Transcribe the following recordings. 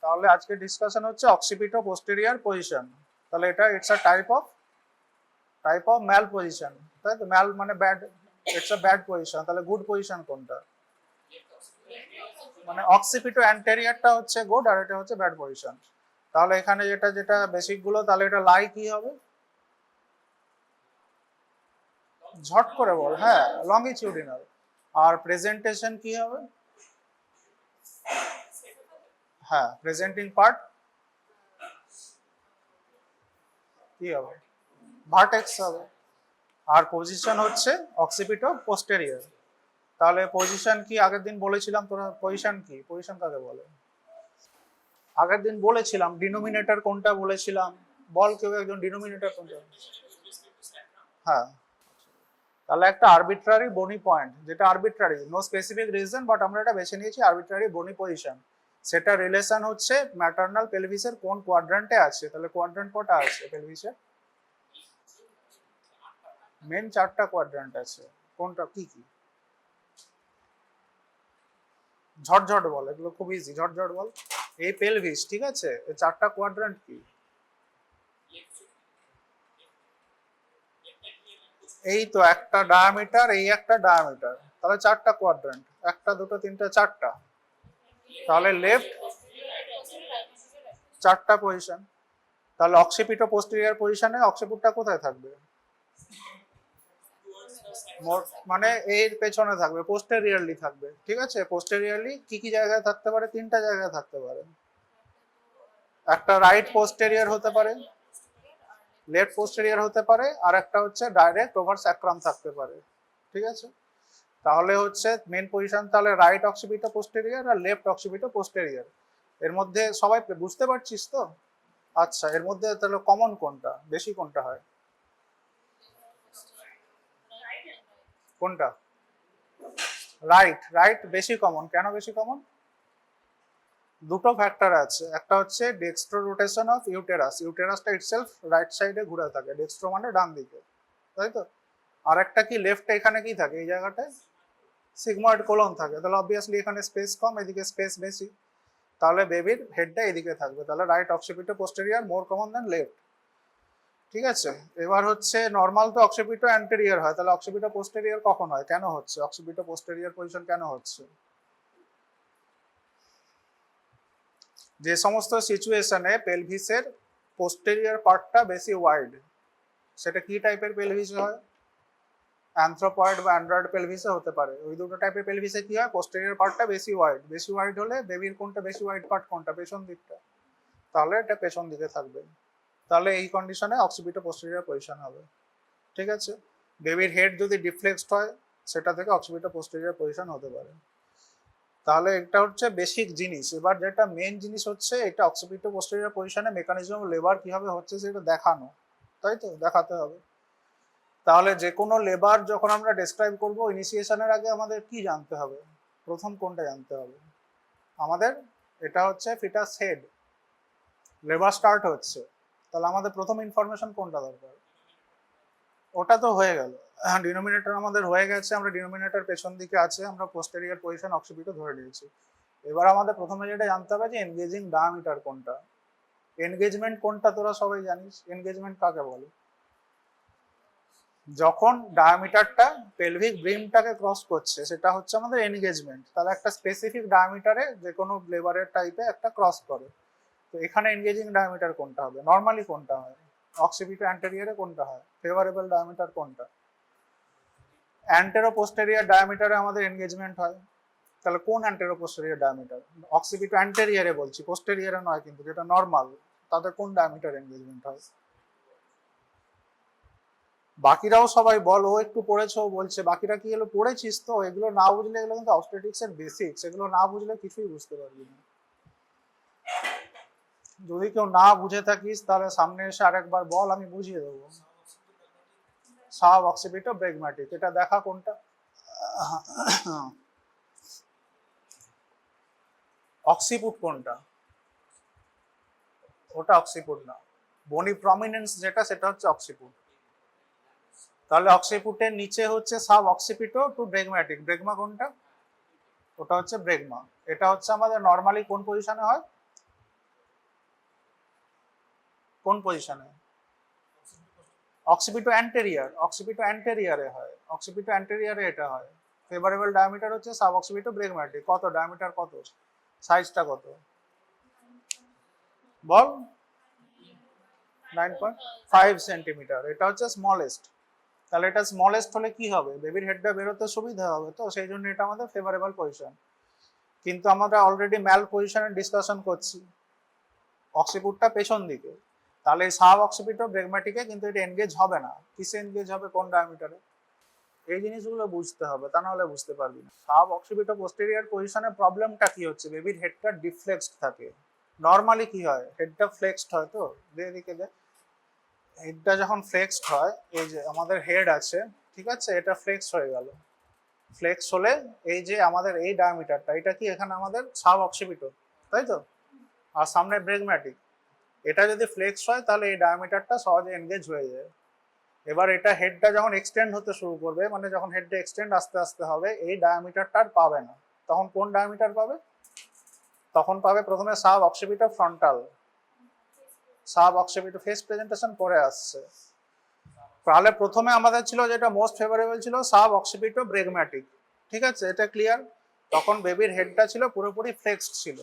তাহলে আজকে ডিসকাশন হচ্ছে অক্সিপিটো পোস্টেরিয়র পজিশন। তাহলে এটা it's a type of malposition, তাই তো? ম্যাল মানে bad, it's a bad position. তাহলে গুড পজিশন কোনটা? মানে অক্সিপিটো অ্যান্টেরিয়রটা হচ্ছে গুড আর এটা হচ্ছে ব্যাড পজিশন। তাহলে এখানে যেটা যেটা বেসিক গুলো, তাহলে এটা লাই কি হবে? ঝট করে বল। হ্যাঁ, লংগিটিউডিনাল। আর প্রেজেন্টেশন কি হবে? হ্যাঁ, প্রেজেন্টিং পার্ট কি হবে? ভার্টেক্স হবে। আর পজিশন হচ্ছে অক্সিপিটো পোস্টেরিয়র। তাহলে পজিশন কি আগের দিন বলেছিলাম তোরা? পজিশন কি? পজিশন কাকে বলে? আগের দিন বলেছিলাম ডিনোমিনেটর কোনটা বলেছিলাম, বল কেউ একজন ডিনোমিনেটর কোনটা? হ্যাঁ, তাহলে একটা আরবিট্রারি বনি পয়েন্ট, যেটা arbitrary, no specific reason, but আমরা এটা বেছে নিয়েছি আরবিট্রারি বনি পজিশন। সেটা রিলেশন হচ্ছে ম্যাটারনাল পেলভিসের কোন কোয়াড্রান্টে আছে। তাহলে কোয়াড্রান্ট কটা আছে পেলভিসের? মেন 4টা কোয়াড্রান্ট আছে। কোনটা কি কি? ঝটঝট বল, এগুলো খুব ইজি, ঝটঝট বল। এই পেলভিস, ঠিক আছে, এই 4টা কোয়াড্রান্ট কি? এই তো একটা ডায়ামিটার, এই একটা ডায়ামিটার, তাহলে 4টা কোয়াড্রান্ট। একটা দুটো তিনটা 4টা। তাহলে লেফট 4টা পজিশন। তাহলে অক্সিপিটো পোস্টেরিয়র পজিশনে অক্সিপিটটা কোথায় থাকবে? মানে এর পেছনে থাকবে, পোস্টেরিয়রলি থাকবে, ঠিক আছে। পোস্টেরিয়রলি কি কি জায়গায় থাকতে পারে? 3টা জায়গায় থাকতে পারে। একটা রাইট পোস্টেরিয়র হতে পারে, লেফট পোস্টেরিয়র হতে পারে, আর একটা হচ্ছে ডাইরেক্ট ওভার স্যাক্রাম থাকতে পারে, ঠিক আছে। তাহলে হচ্ছে মেন পজিশন তাহলে রাইট অক্সিপিটো পোস্টেরিয়র আর লেফট অক্সিপিটো পোস্টেরিয়র। এর মধ্যে সবাই বুঝতে পারছিস তো? আচ্ছা, এর মধ্যে তাহলে কমন কোনটা, বেশি কোনটা হয়? কোনটা? রাইট। রাইট বেশি কমন। কেন বেশি কমন? দুটো ফ্যাক্টর আছে। একটা হচ্ছে ডেক্সট্রো রোটেশন অফ ইউটেরাস, ইউটেরাসটা ইটসেলফ রাইট সাইডে ঘুরে থাকে, ডেক্সট্রো মানে ডান দিকে, তাই তো। আর একটা কি লেফটে, এখানে কি থাকে এই জায়গাটায়? সিগময়েড কোলন থাকে। তাহলে অবভিয়াসলি এখানে স্পেস কম, এদিকে স্পেস বেশি। তাহলে বেবির হেডটা এদিকে থাকবে। তাহলে রাইট অক্সিপিটো পোস্টেরিয়র মোর কমন দেন লেফট, ঠিক আছে। এবার হচ্ছে নর্মাল তো অক্সিপিটো অ্যান্টেরিয়র হয়, তাহলে অক্সিপিটো পোস্টেরিয়র কখন হয়, কেন হচ্ছে অক্সিপিটো পোস্টেরিয়র পজিশন কেন হচ্ছে? যে সমস্ত সিচুয়েশনে পেলভিসের পোস্টেরিয়র পার্টটা বেশি ওয়াইড, সেটা কি টাইপের পেলভিস হয়? অ্যানথ্রোপয়েড বা অ্যান্ড্রয়েড পেলভিসে হতে পারে। ওই দুটো টাইপের পেলভিসে কি হয়? পোস্টেরিয়র পার্টটা বেশি ওয়াইড। বেশি ওয়াইড হলে বেবির কোনটা বেশি ওয়াইড পার্ট কোনটা? পেছন দিকটা। তাহলে এটা পেছন দিকে থাকবে। তাহলে এই কন্ডিশনে অক্সিপিটো পোস্টেরিয়র পজিশন হবে, ঠিক আছে। বেবির হেড যদি ডিফ্লেক্সড হয়, সেটা থেকে অক্সিপিটো পোস্টেরিয়র পজিশন হতে পারে। তাহলে এটা হচ্ছে বেসিক জিনিস। এবার যেটা মেন জিনিস হচ্ছে এটা অক্সিপিটো পোস্টেরিয়র পজিশনে মেকানিজম লেবার কিভাবে হচ্ছে সেটা দেখানো, তাই তো, দেখাতে হবে। তাহলে যে কোনো লেবার যখন আমরা ডেসক্রাইব করব ইনিশিয়েশনের আগে আমাদের কি জানতে হবে? প্রথম কোনটা জানতে হবে আমাদের? এটা হচ্ছে ফিটাস হেড, লেবার স্টার্ট হচ্ছে। তাহলে আমাদের প্রথম ইনফরমেশন কোনটা দরকার? ওটা তো হয়ে গেল, ডিনোমিনেটর আমাদের হয়ে গেছে, আমরা ডিনোমিনেটর পেছন দিকে আছে, আমরা পোস্টেরিয়র পজিশন অক্সিপিটো ধরে নিয়েছি। এবার আমাদের প্রথমে যেটা জানতে হবে যে এনগেজিং ডায়ামিটার কোনটা। এনগেজমেন্ট কোনটা তোরা সবাই জানিস? এনগেজমেন্ট কাকে বলে? যখন ডায়ামিটারটা পেলভিক ব্রিমটাকে ক্রস করছে, সেটা হচ্ছে আমাদের এনগেজমেন্ট। তাহলে একটা স্পেসিফিক ডায়ামিটারে যে কোনো লেবারের টাইপে একটা ক্রস করে। তো এখানে এনগেজিং ডায়ামিটার কোনটা হবে? নর্মালি কোনটা হয়? অক্সিপিটো অ্যান্টেরিয়রে কোনটা হয়? ফেভারেবল ডায়ামিটার কোনটা? অ্যান্টেরো পোস্টেরিয়র ডায়ামিটারে আমাদের এনগেজমেন্ট হয়। তাহলে কোন অ্যান্টেরো পোস্টেরিয়র ডায়ামিটার? অক্সিপিটো অ্যান্টেরিয়রে বলছি, পোস্টেরিয়রে নয় কিন্তু, যেটা নর্মাল, তাতে কোন ডায়ামিটার এনগেজমেন্ট হয়? বাকিরাও সবাই বল, ও একটু পড়েছো বলছে, বাকিরা কি এগুলো পড়েছিস তো? এগুলো না বুঝলে, এগুলো কিন্তু অবস্টেটিক্স এর বেসিক্স, এগুলো না বুঝলে কিছুই বুঝতে পারবি না। যদি কেউ না বুঝে থাকিস তাহলে সামনে এসে আরেকবার বল, আমি বুঝিয়ে দেবো। সাব অক্সিপিটো ব্রেগম্যাটিক, এটা দেখা কোনটা? অক্সিপুট কোনটা? ওটা অক্সিপুট না, বনি প্রমিনেন্স যেটা, সেটা হচ্ছে অক্সিপুট। তাহলে অক্সিপুটের নিচে হচ্ছে সাব অক্সিপিটো টু ব্রেগম্যাটিক, ব্রেগমা কোনটা? ওটা হচ্ছে ব্রেগমা। এটা হচ্ছে আমাদের নর্মালি কোন পজিশনে হয়? কোন পজিশনে? অক্সিপিটো অ্যান্টেরিয়ারে হয়, অক্সিপিটো অ্যান্টেরিয়ারে এটা হয়। ফেভারেবল ডায়ামিটার হচ্ছে সাব অক্সিপিটো ব্রেগম্যাটিক। কত ডায়ামিটার, কত সাইজটা কত বল? 9.5 সেন্টিমিটার। এটা হচ্ছে স্মলেস্ট। তাহলে এটা স্মলেস্ট হলে কি হবে? বেবির হেডটা বেরোতে সুবিধা হবে, তো সেই জন্য এটা আমাদের ফেভারেবল পজিশন। কিন্তু আমরা অলরেডি ম্যাল পজিশনে ডিসকাশন করছি, অক্সিপিটটা পেছন দিকে। তাহলে সাব অক্সিপিটো ব্রেগম্যাটিকে কিন্তু এটা এনগেজ হবে না। কিসে এনগেজ হবে? কোন ডায়ামিটারে? এই জিনিসগুলো বুঝতে হবে, তা নাহলে বুঝতে পারবি না। সাব অক্সিপিটো পোস্টেরিয়র পজিশনে প্রবলেমটা কি হচ্ছে? বেবির হেডটা ডিফ্লেক্সড থাকে। নর্মালি কি হয়? হেডটা ফ্লেক্সড হয়, তো এদিকে হেডটা যখন ফ্লেক্সড হয়, এই যে আমাদের হেড আছে, ঠিক আছে, এটা ফ্লেক্স হয়ে গেল। ফ্লেক্স হলে এই যে আমাদের এই ডায়ামিটারটা, এটা কি এখানে আমাদের সাব অক্সিপিটো, তাই তো? আর সামনে ব্রেগম্যাটিক। এটা যদি ফ্লেক্স হয় তাহলে এই ডায়ামিটারটা সহজে এনগেজ হয়ে যায়। এবার এটা হেডটা যখন এক্সটেন্ড হতে শুরু করবে, মানে যখন হেডটা এক্সটেন্ড আস্তে আস্তে হবে, এই ডায়ামিটারটা আর পাবে না। তখন কোন ডায়ামিটার পাবে? তখন পাবে প্রথমে sub occipito frontal. Sub occipito face presentation পরে আসছে। তাহলে প্রথমে আমাদের ছিল যেটা মোস্ট ফেভারেবল ছিল সাব অক্সিপিটো ব্রেগম্যাটিক, ঠিক আছে, এটা ক্লিয়ার। তখন বেবির হেডটা ছিল পুরোপুরি ফ্লেক্সড ছিল।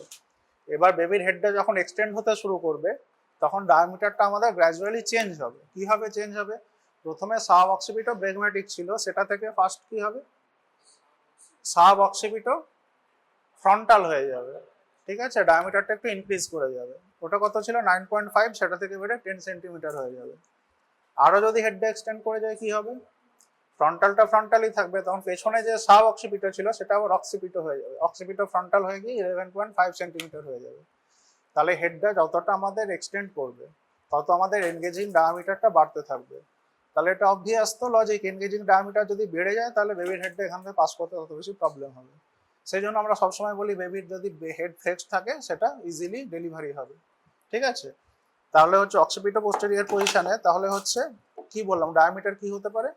এবার বেবির হেডটা যখন এক্সটেন্ড হতে শুরু করবে, তখন ডায়ামিটারটা আমাদের গ্র্যাজুয়ালি চেঞ্জ হবে। কিভাবে চেঞ্জ হবে? প্রথমে সাব অক্সিপিটো ব্রেগম্যাটিক ছিল, সেটা থেকে ফার্স্ট কি হবে? সাব অক্সিপিটো ফ্রন্টাল হয়ে যাবে, ঠিক আছে, ডায়ামিটারটা একটু ইনক্রিজ করে যাবে। ওটা কত ছিল? 9.5, সেটা থেকে বেড়ে 10 সেন্টিমিটার হয়ে যাবে। আরো যদি হেডটা এক্সটেন্ড করে যায় কি হবে? ফ্রন্টালটা ফ্রন্টালই থাকবে, তখন পেছনে যে সাব অক্সিপিটো ছিল সেটা আবার অক্সিপিটো হয়ে যাবে। অক্সিপিটো ফ্রন্টাল হয়ে গিয়ে 11.5 সেন্টিমিটার হয়ে যাবে। তাহলে হেডটা যতটা আমাদের এক্সটেন্ড করবে, তত আমাদের এনগেজিং ডায়ামিটারটা বাড়তে থাকবে। তাহলে এটা অবভিয়াস তো লজিক, এনগেজিং ডায়ামিটার যদি বেড়ে যায় তাহলে বেবির হেডটা এখান থেকে পাস করতে তত বেশি প্রবলেম হবে। সেই জন্য আমরা সবসময় বলি বেবির যদি হেড ফ্লেক্স থাকে সেটা ইজিলি ডেলিভারি হবে, ঠিক আছে। তাহলে হচ্ছে অক্সিপিটো পোস্টেরিয়র পজিশনে, তাহলে হচ্ছে কি বললাম, ডায়ামিটার কি হতে পারে?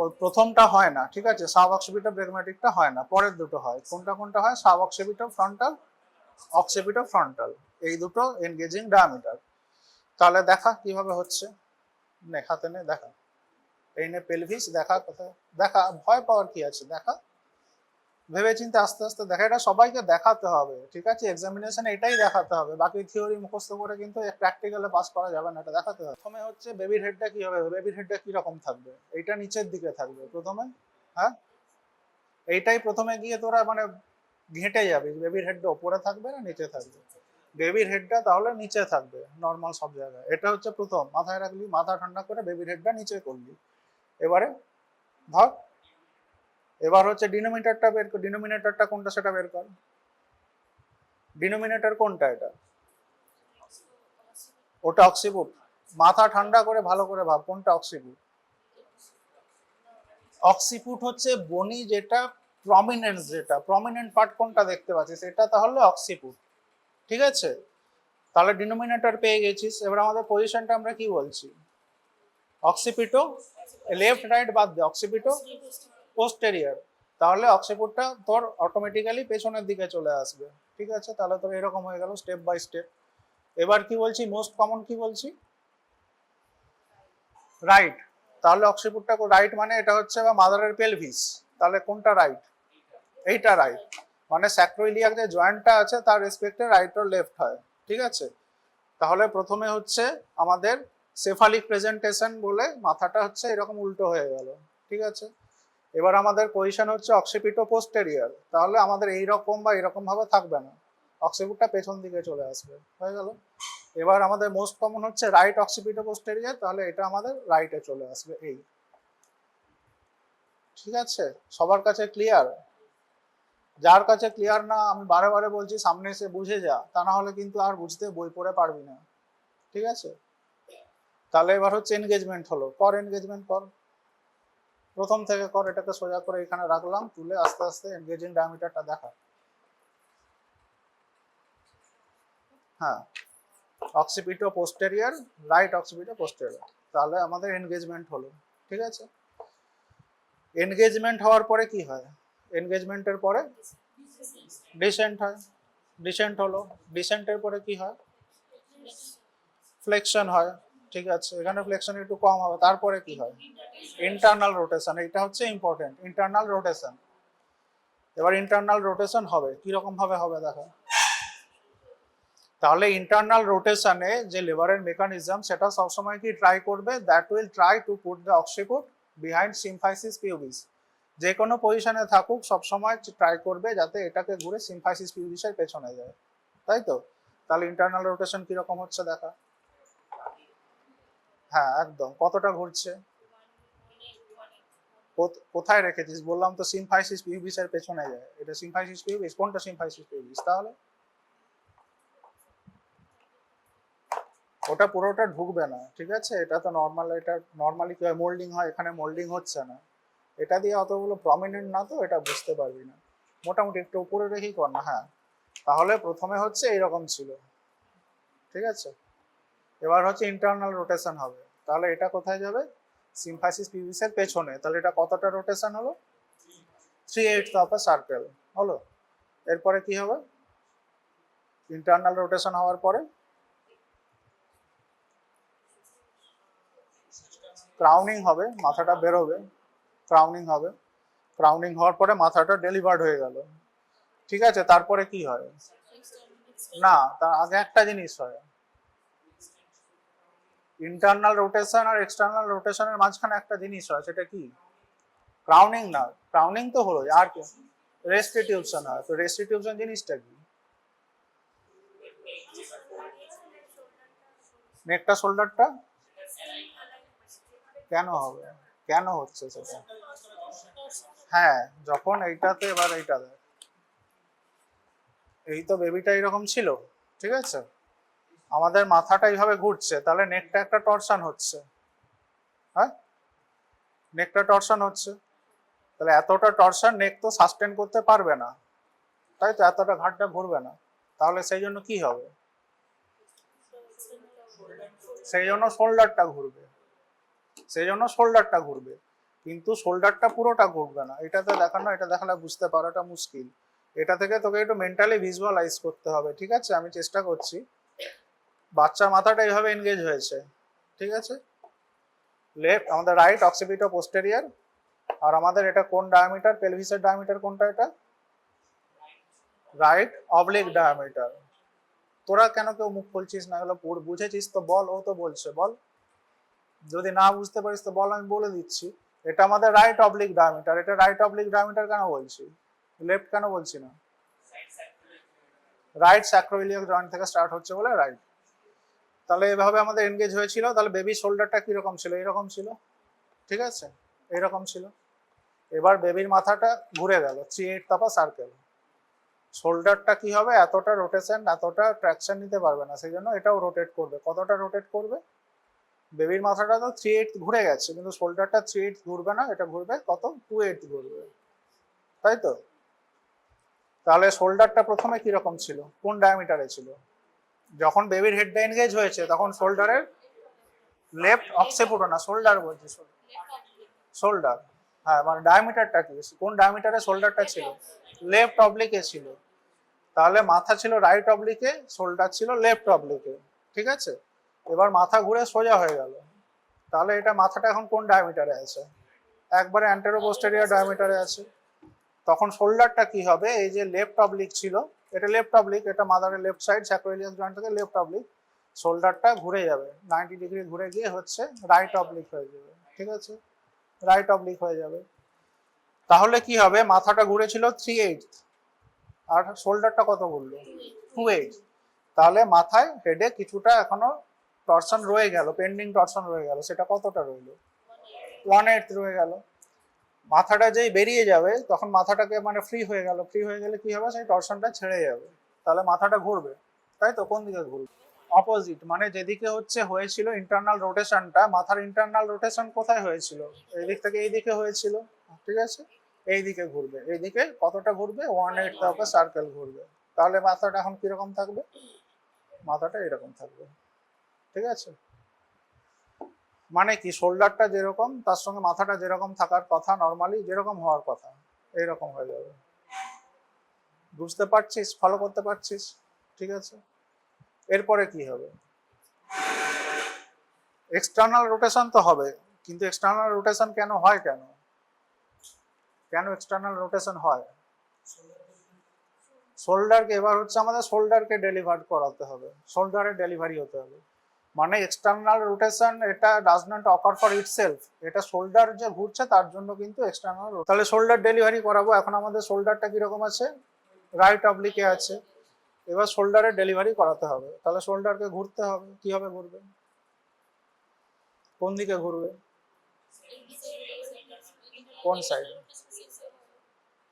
ওই প্রথমটা হয় না, ঠিক আছে, সাব অক্সিপিটো ব্রেগম্যাটিকটা হয় না, পরের দুটো হয়। কোনটা কোনটা হয়? সাব অক্সিপিটো ফ্রন্টাল, অক্সিপিটো ফ্রন্টাল, এই দুটো এনগেজিং ডায়ামিটার। তাহলে দেখা কিভাবে হচ্ছে, দেখাতে নে, দেখা। এই নে পেলভিস, দেখা কোথায়, দেখা, ভয় পাওয়ার কি আছে, দেখা, ভেবে চিন্তে আস্তে আস্তে দেখা। এটা সবাইকে দেখাতে হবে, ঠিক আছে, এক্সামিনেশনে এটাই দেখাতে হবে। বাকি থিওরি মুখস্থ করে কিন্তু প্র্যাকটিক্যালে পাস করা যাবে না, এটা দেখাতে হবে। প্রথমে হচ্ছে বেবির হেডটা কি হবে? বেবির হেডটা কি রকম থাকবে? এইটা নিচের দিকে থাকবে প্রথমে, হ্যাঁ, এইটাই প্রথমে গিয়ে তোরা মানে ঘেঁটে যাবে। বেবির হেডটা ওপরে থাকবে না নিচে থাকবে? বেবির হেডটা তাহলে নিচে থাকবে নর্মাল সব জায়গায়। এটা হচ্ছে প্রথম, মাথায় রাখলি, মাথা ঠান্ডা করে বেবির হেডটা নিচে করলি। এবারে ধর, এবার হচ্ছে ডিনোমিনেটরটা বের কর। ডিনোমিনেটরটা কোনটা সেটা বের কর। ডিনোমিনেটর কোনটা? এটা, ওটা অক্সিপুট। মাথা ঠান্ডা করে ভালো করে ভাব, কোনটা অক্সিপুট? অক্সিপুট হচ্ছে বনি যেটা প্রমিনেন্ট, যেটা প্রমিনেন্ট পার্ট কোনটা দেখতে পাচ্ছিস, এটা তাহলে অক্সিপুট, ঠিক আছে। তাহলে ডিনোমিনেটর পেয়ে গেছিস। এবার আমাদের পজিশনটা আমরা কি বলছি? অক্সিপিটো লেফট রাইট বাদ দে, অক্সিপিটো পোস্টেরিয়র। তাহলে অক্সিপিটটা তোর অটোমেটিক্যালি পেছনের দিকে চলে আসবে, ঠিক আছে। তাহলে তোর এরকম হয়ে গেল স্টেপ বাই স্টেপ। এবার কি বলছি? মোস্ট কমন কি বলছি? রাইট। তাহলে অক্সিপিটটা রাইট, মানে এটা হচ্ছে মাদারের পেলভিস। তাহলে কোনটা রাইট? এইটা রাইট, মানে স্যাক্রোইলিয়াক যে জয়েন্টটা আছে তার রেসপেক্টে রাইট আর লেফট হয়, ঠিক আছে। তাহলে প্রথমে হচ্ছে আমাদের সেফালিক প্রেজেন্টেশন বলে মাথাটা হচ্ছে এরকম উল্টো হয়ে গেল, ঠিক আছে। এবার আমাদের পজিশন হচ্ছে অক্সিপিটো পোস্টেরিয়র। তাহলে আমাদের এইরকম বা এরকম ভাবে থাকবে না, অক্সিপিটটা পেছন দিকে চলে আসবে, হয়ে গেল। এবার আমাদের মোস্ট কমন হচ্ছে রাইট অক্সিপিটো পোস্টেরিয়র, তাহলে এটা আমাদের রাইটে চলে আসবে, এই, ঠিক আছে। সবার কাছে ক্লিয়ার? যার কাছে ক্লিয়ার না, আমি বারে বারে বলছি সামনে এসে বুঝে যা, তা না হলে কিন্তু আর বুঝতে বই পড়ে পারবি না, ঠিক আছে। তাহলে এবার হচ্ছে এনগেজমেন্ট হলো, কর এনগেজমেন্ট কর, প্রথম থেকে কর। এটাকে সোজা করে এখানে রাখলাম, তুলে আস্তে আস্তে এনগেজিং ডায়ামিটারটা দেখা। হ্যাঁ, অক্সিপিটো পোস্টেরিয়র, রাইট অক্সিপিটো পোস্টেরিয়র। তাহলে আমাদের এনগেজমেন্ট হলো, ঠিক আছে। এনগেজমেন্ট হওয়ার পরে কি হয়? এনগেজমেন্টের পরে ডিসেন্ট হয়। ডিসেন্ট হলো, ডিসেন্টের পরে কি হয়? ফ্লেকশন হয়, ঠিক আছে, এখানে ফ্লেকশন একটু কম হবে। তারপরে কি হয়? ইন্টারনাল রোটেশন, এটা হচ্ছে ইম্পর্টেন্ট, ইন্টারনাল রোটেশন। এবার ইন্টারনাল রোটেশন হবে কিরকম ভাবে হবে দেখো। তাহলে ইন্টারনাল রোটেশনে যে লেভারের মেকানিজম সেটা সবসময় কি ট্রাই করবে, that will try to put the occiput behind symphysis pubis. যে কোনো পজিশনে থাকুক সবসময় ট্রাই করবে যাতে এটাকে ঘুরে সিম্ফাইসিস পিউবিসের পেছনে যায়, তাই তো? তাহলে ইন্টারনাল রোটেশন কিরকম হচ্ছে দেখা। হ্যাঁ একদম, কতটা ঘুরছে, কোথায় রেখেছিস বললাম তো সিম্ফাইসিস পিউবিসের পেছনে যায়। এটা সিম্ফাইসিস পিউবিস, কোনটা সিম্ফাইসিস পিউবিস? তাহলে ওটা পুরোটা ঢুকবে না, ঠিক আছে, এটা তো নর্মাল, এটা নর্মালি কি হয় মোল্ডিং হয়, এখানে মোল্ডিং হচ্ছে না, এটা দিয়ে অতগুলো প্রমিনেন্ট না তো এটা বুঝতে পারবি না, মোটামুটি একটু উপরে রেখেই কর না। হ্যাঁ, তাহলে প্রথমে হচ্ছে এইরকম ছিল, ঠিক আছে, এবার হচ্ছে ইন্টারনাল রোটেশন হবে। তাহলে এটা কোথায় যাবে? সিম্ফাইসিস পিউবিসের পেছনে। তাহলে এটা কতটা রোটেশন হলো? 3/8 অফ আ সার্কেল হলো। এরপরে কি হবে? ইন্টারনাল রোটেশন হওয়ার পরে ক্রাউনিং হবে, মাথাটা বেরোবে, ক্রাউনিং হবে, ক্রাউনিং হওয়ার পরে মাথাটা ডেলিভার্ড হয়ে গেল, ঠিক আছে। তারপরে কি হয়? না, তার আগে একটা জিনিস হয়, ইন্টারনাল রোটেশন আর এক্সটার্নাল রোটেশনের মাঝখানে একটা জিনিস হয়, সেটা কি? ক্রাউনিং না, ক্রাউনিং তো হলো, আর কি? রেস্টিটিউশন হয়। তো রেস্টিটিউশন জিনিসটা কি? নেকটা শোল্ডারটা কেন হবে, কেন হচ্ছে সেটা? হ্যাঁ, যখন এইটাতে, এবার এইটা দেখ, এই তো বেবিটা এরকম ছিল, ঠিক আছে, আমাদের মাথাটা এইভাবে ঘুরছে, তাহলে নেকটা একটা টরশন হচ্ছে, হ্যাঁ, নেকটা টরশন হচ্ছে, তাহলে এতটা টরশন নেক তো সাস্টেন করতে পারবে না, তাই তো, এতটা ঘাটটা ঘুরবে না। তাহলে সেই জন্য কি হবে? সেই জন্য শোল্ডারটা ঘুরবে, সেই জন্য শোল্ডারটা ঘুরবে, কিন্তু শোল্ডারটা পুরোটা ঘুরবে না, এটাতে দেখানো, এটা দেখালে বুঝতে পারাটা মুশকিল, এটা থেকে তোকে একটু মেন্টালি ভিজুয়ালাইজ করতে হবে, ঠিক আছে, আমি চেষ্টা করছি। বাচ্চার মাথাটা এইভাবে এনগেজ হয়েছে, ঠিক আছে, লেফট আমাদের রাইট অক্সিপিটো পোস্টেরিয়ার, আর আমাদের এটা কোন ডায়ামিটার, পেলভিসের ডায়ামিটার কোনটা? এটা রাইট অবলিক ডায়ামিটার। তোরা কেন কেউ মুখ খুলছিস না, এগুলো বুঝেছিস তো বল, ও তো বলছে বল, যদি না বুঝতে পারিস তো বল, আমি বলে দিচ্ছি। এটা আমাদের রাইট অবলিক ডায়ামিটার। এটা রাইট অবলিক ডায়ামিটার কেন বলছি, লেফট কেন বলছি না? রাইট স্যাক্রোইলিয়াক জয়েন্ট থেকে স্টার্ট হচ্ছে বলে রাইট। তাহলে এভাবে আমাদের এনগেজ হয়েছিল। তাহলে বেবি শোল্ডারটা কিরকম ছিল? এরকম ছিল, ঠিক আছে, এরকম ছিল। এবার বেবির মাথাটা ঘুরে গেল 3/8 অফ আ সার্কেল, শোল্ডারটা কি হবে? এতটা রোটেশন, এতটা ট্র্যাকশন নিতে পারবে না, সেই জন্য এটাও রোটেট করবে। কতটা রোটেট করবে? বেবির মাথাটা তো 3/8 ঘুরে গেছে, কিন্তু শোল্ডারটা 3/8 ঘুরবে না, এটা ঘুরবে কত? 2/8 ঘুরবে, তাই তো। তাহলে শোল্ডারটা প্রথমে কিরকম ছিল, কোন ডায়ামিটারে ছিল? যখন বেবির হেডটা এনগেজ হয়েছে তখন শোল্ডারের লেফট অক্সিপিটো, না শোল্ডার বলছি, শোল্ডার, হ্যাঁ, মানে ডায়ামিটারটা কি, কোন ডায়ামিটারে শোল্ডারটা ছিল? লেফট অবলিকে ছিল। তাহলে মাথা ছিল রাইট অবলিকে, শোল্ডার ছিল লেফট অবলিকে, ঠিক আছে। এবার মাথা ঘুরে সোজা হয়ে গেল, তাহলে এটা মাথাটা এখন কোন ডায়ামিটারে আছে? একবারে অ্যান্টেরো পোস্টেরিয়র ডায়ামিটারে আছে। তখন শোল্ডারটা কি হবে? এই যে লেফট অবলিক ছিল, এটা লেফট অবলিক, এটা মাদারের লেফট সাইড স্যাক্রোইলিয়াস জয়েন্ট থেকে লেফট অবলিক, শোল্ডারটা ঘুরে যাবে 90 ডিগ্রি, ঘুরে গিয়ে হচ্ছে রাইট অবলিক হয়ে যাবে, ঠিক আছে, রাইট অবলিক হয়ে যাবে। তাহলে কি হবে? মাথাটা ঘুরেছিল 3/8, আর শোল্ডারটা কত ঘুরলো? 2/8। তাহলে মাথায় হেডে কিছুটা এখনো টরশন রয়ে গেল, পেন্ডিং টরশন রয়ে গেল, সেটা কতটা রইলো? 1/8 রয়ে গেল। মাথাটা যেই বেরিয়ে যাবে তখন মাথাটাকে মানে ফ্রি হয়ে গেল, ফ্রি হয়ে গেলে কি হবে? সেই টরশনটা ছেড়ে যাবে, তাহলে মাথাটা ঘুরবে, তাই তো। কোন দিকে ঘুরবে? অপোজিট, মানে যেদিকে হচ্ছে হয়েছিল ইন্টারনাল রোটেশনটা, মাথার ইন্টারনাল রোটেশন কোথায় হয়েছিল? এই দিক থেকে এই দিকে হয়েছিল, ঠিক আছে, এই দিকে ঘুরবে। এই দিকে কতটা ঘুরবে? 1/8 অফ সার্কেল ঘুরবে। তাহলে মাথাটা এখন কিরকম থাকবে? মাথাটা এরকম থাকবে, ঠিক আছে। মানে কি, শোল্ডারটা যেরকম তার সঙ্গে মাথাটা যেরকম থাকার কথা, নর্মালি যেরকম হওয়ার কথা, এইরকম হয়ে যাবে। বুঝতে পারছিস? ফলো করতে পারছিস? ঠিক আছে। এরপরে কি হবে? এক্সটার্নাল রোটেশন তো হবে, কিন্তু এক্সটার্নাল রোটেশন কেন হয়, কেন কেন এক্সটার্নাল রোটেশন হয়? শোল্ডারকে, এবার হচ্ছে আমাদের শোল্ডারকে ডেলিভার করাতে হবে, শোল্ডারে ডেলিভারি হতে হবে, মানে এক্সটার্নাল রোটেশন এটা does not ochre for itself, এটা শোল্ডার যে ঘুরছে তার জন্য কিন্তু এক্সটার্নাল। তাহলে শোল্ডার ডেলিভারি করাবো, এখন আমাদের শোল্ডারটা কিরকম আছে, রাইট অবলিকে আছে, এবার শোল্ডারে ডেলিভারি করাতে হবে, তাহলে শোল্ডারকে ঘুরতে হবে, কিভাবে ঘুরবে, কোন দিকে ঘুরবে, কোন সাইডে,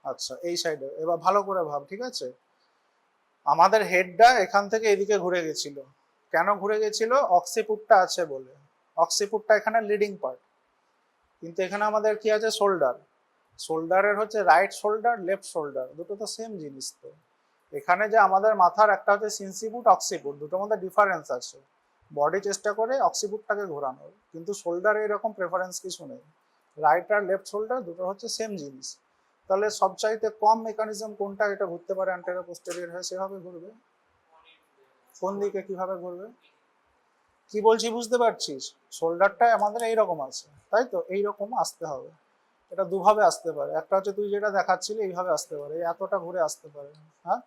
আচ্ছা এই সাইডে। এবার ভালো করে ভাব, ঠিক আছে, আমাদের হেডটা এখান থেকে এদিকে ঘুরে গেছিল, কেন ঘুরে গেছিল, অক্সিপুটটা আছে বলে, অক্সিপুটটা এখানে লিডিং পার্ট, কিন্তু এখানে আমাদের কি আছে, শোল্ডার, শোল্ডারের হচ্ছে রাইট শোল্ডার লেফট শোল্ডার, দুটো তো সেম জিনিস, তো এখানে যে আমাদের মাথার একটা হচ্ছে সিনসিপুট অক্সিপুট, দুটোর মধ্যে ডিফারেন্স আছে, বডি চেষ্টা করে অক্সিপুটটাকে ঘোরানোর, কিন্তু শোল্ডারে এরকম প্রেফারেন্স কিছু নেই, রাইট আর লেফট শোল্ডার দুটো হচ্ছে সেম জিনিস, তাহলে সবচাইতে কম মেকানিজম কোনটা, এটা ঘুরতে পারে অ্যান্টেরিয়র পোস্টেরিয়র হয়ে, সেভাবে ঘুরবে, কোন দিকে কিভাবে ঘুরবে, কি বলছি বুঝতে পারছিস, শোল্ডারটা আমাদের এইরকম আছে, তাই তো এইরকম আসতে হবে, এটা দুভাবে আসতে পারে, একটা হচ্ছে তুই যেটা দেখাচ্ছিলি এইভাবে আসতে পারে, এই এতটা ঘুরে আসতে পারে, হ্যাঁ,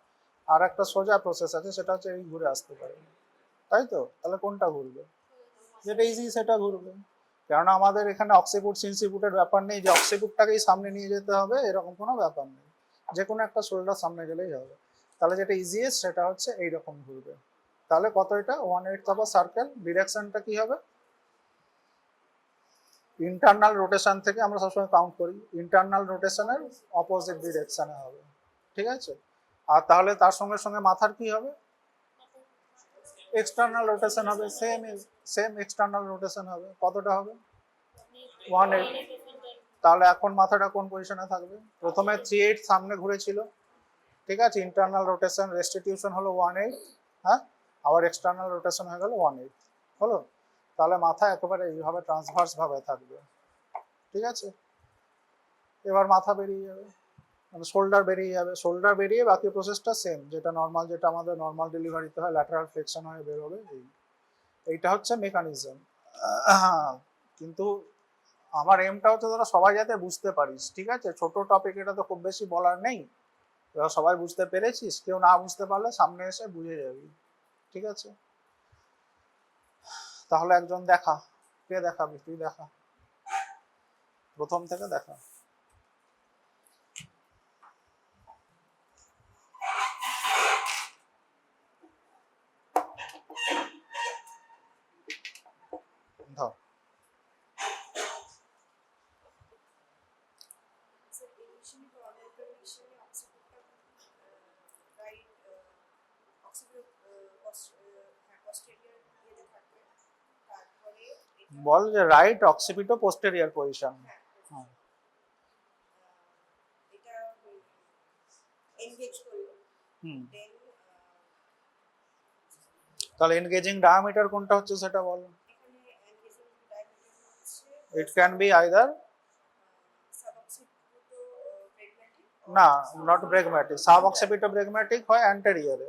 আর একটা সোজা প্রসেস আছে সেটা হচ্ছে এই ঘুরে আসতে পারে, তাই তো, তাহলে কোনটা ঘুরবে, যেটা ইজি সেটা ঘুরবে, কেননা আমাদের এখানে অক্সিপুট সিনসিপুটের ব্যাপার নেই যে অক্সিপুটটাকেই সামনে নিয়ে যেতে হবে, এরকম কোনো ব্যাপার নেই, যে কোনো একটা শোল্ডার সামনে গেলেই হবে, তাহলে যেটা ইজিয়েস্ট সেটা হচ্ছে এইরকম ঘুরবে, তাহলে কত, এটা 1/8 অফ সার্কেল, ডিরেকশনটা কি হবে, ইন্টারনাল রোটেশন থেকে আমরা সবসময় কাউন্ট করি, ইন্টারনাল রোটেশনের অপোজিট ডিরেকশনে হবে, ঠিক আছে, আর তাহলে তার সঙ্গে সঙ্গে মাথার কি হবে, এক্সটার্নাল রোটেশন হবে, সেম সেম এক্সটার্নাল রোটেশন হবে, কতটা হবে, 1/8, তাহলে এখন মাথাটা কোন পজিশনে থাকবে, প্রথমে 3/8 সামনে ঘুরেছিল, ঠিক আছে, ইন্টারনাল রোটেশন রেস্টিটিউশন হলো 1/8, হ্যাঁ, আবার এক্সটার্নাল রোটেশন হয়ে গেল 1/8, হলো, তাহলে মাথা একেবারে এইভাবে ট্রান্সভার্স ভাবে থাকবে, ঠিক আছে, এবার মাথা বেরিয়ে যাবে, মানে শোল্ডার বেরিয়ে যাবে, শোল্ডার বেরিয়ে বাকি প্রসেসটা সেম, যেটা নর্মাল, যেটা আমাদের নর্মাল ডেলিভারিতে হয়, ল্যাটারাল ফ্লেকশন হয়ে বেরোবে, এইটা হচ্ছে মেকানিজম, কিন্তু আমার এমটা হচ্ছে তোরা সবাই যাতে বুঝতে পারিস, ঠিক আছে, ছোট টপিক, এটা তো খুব বেশি বলার নেই, এবার সবাই বুঝতে পেরেছিস, কেউ না বুঝতে পারলে সামনে এসে বুঝে যাবি, ঠিক আছে, তাহলে একজন দেখা, কে দেখাবি, তুই দেখা, প্রথম থেকে দেখা, ধর, বল যে রাইট অক্সিপিটো পোস্টেরিয়র পজিশন, তাহলে এনগেজিং ডায়ামিটার কোনটা হচ্ছে সেটা বল, ইট ক্যান বি আইদার, না নট ব্রেগম্যাটিক, সাব অক্সিপিটো ব্রেগম্যাটিক হয় অ্যান্টেরিয়রে,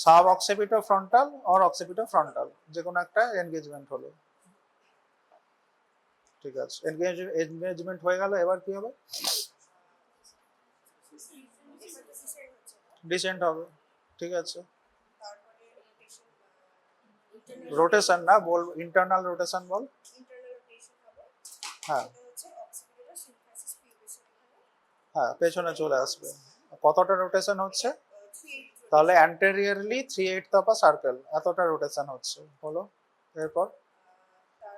sub occipito frontal or অক্সিপিটো frontal, যে কোনো একটা এনগেজমেন্ট হলো, ঠিক আছে, এনগেজমেন্ট হয়ে গেল, এবার কি হবে, ডিসেন্ট হবে, ঠিক আছে, রোটেশন না বল, ইন্টারনাল রোটেশন বল, হ্যাঁ হ্যাঁ পেছনে চলে আসবে, কতটা রোটেশন হচ্ছে, তাহলে অ্যান্টেরিয়রলি 3/8 অফ আ সার্কেল, এতটা রোটেশন হচ্ছে, হলো, এরপর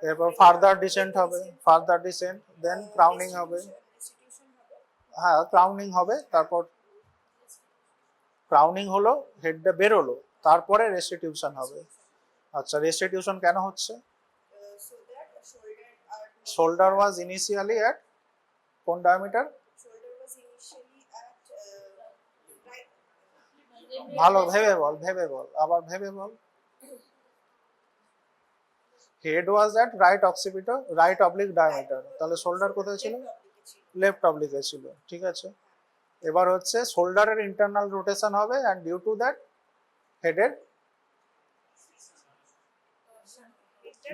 এরপর ফার্দার ডিসেন্ট হবে, ফার্দার ডিসেন্ট, দেন ক্রাউনিং হবে, হ্যাঁ ক্রাউনিং হবে, তারপর ক্রাউনিং হলো, হেডটা বেরোলো, তারপরে রেস্টিটিউশন হবে, আচ্ছা রেস্টিটিউশন কেন হচ্ছে, শোল্ডার ওয়াজ ইনিশিয়ালি অ্যাট কোন ডায়ামিটার, ভালো ভেবে বল, ভেবে বল, আবার ভেবে বল, head was at right occipito, right oblique diameter, তাহলে শোল্ডার কোথায় ছিল, লেফট অবলিকে ছিল, ঠিক আছে, এবার হচ্ছে শোল্ডারের ইন্টারনাল রোটেশন হবে, অ্যান্ড ডিউ টু দ্যাট হেডের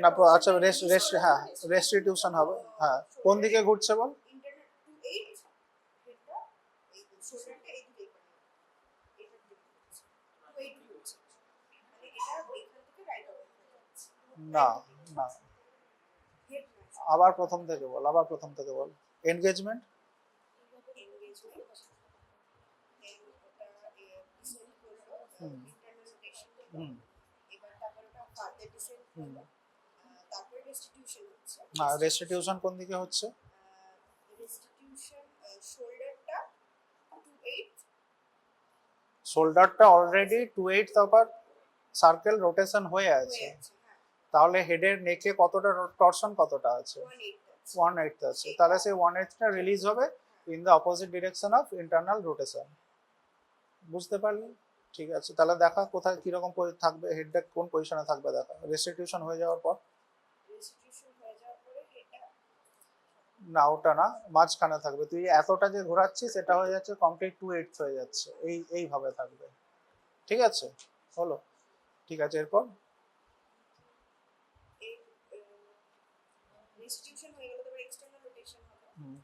না আচ্ছা রেস্ট হ্যাঁ রেস্টিটিউশন হবে হ্যাঁ কোন দিকে ঘুরছে বল না না আবার প্রথম থেকে বল এনগেজমেন্ট হুম হুম হুম না রেস্টিটিউশন কোন দিকে হচ্ছে শোল্ডারটা অলরেডি 2/8 আবার সার্কেল রোটেশন হয়ে আছে তাহলে হেডের নেকে কতটা টরশন কতটা আছে 1/8 আছে তাহলে সেই 1/8টা রিলিজ হবে in the opposite direction of internal rotation বুঝতে পারলি ঠিক আছে তাহলে দেখা কোথায় কিরকম থাকবে হেডটা কোন পজিশনে থাকবে দেখা রেস্টিটিউশন হয়ে যাওয়ার পর না ওটা না মাঝখানে থাকবে তুই এতটা যে ঘোরাচ্ছিস সেটা হয়ে যাচ্ছে কমপ্লিট 2/8 হয়ে যাচ্ছে এইভাবে থাকবে ঠিক আছে হলো ঠিক আছে এরপর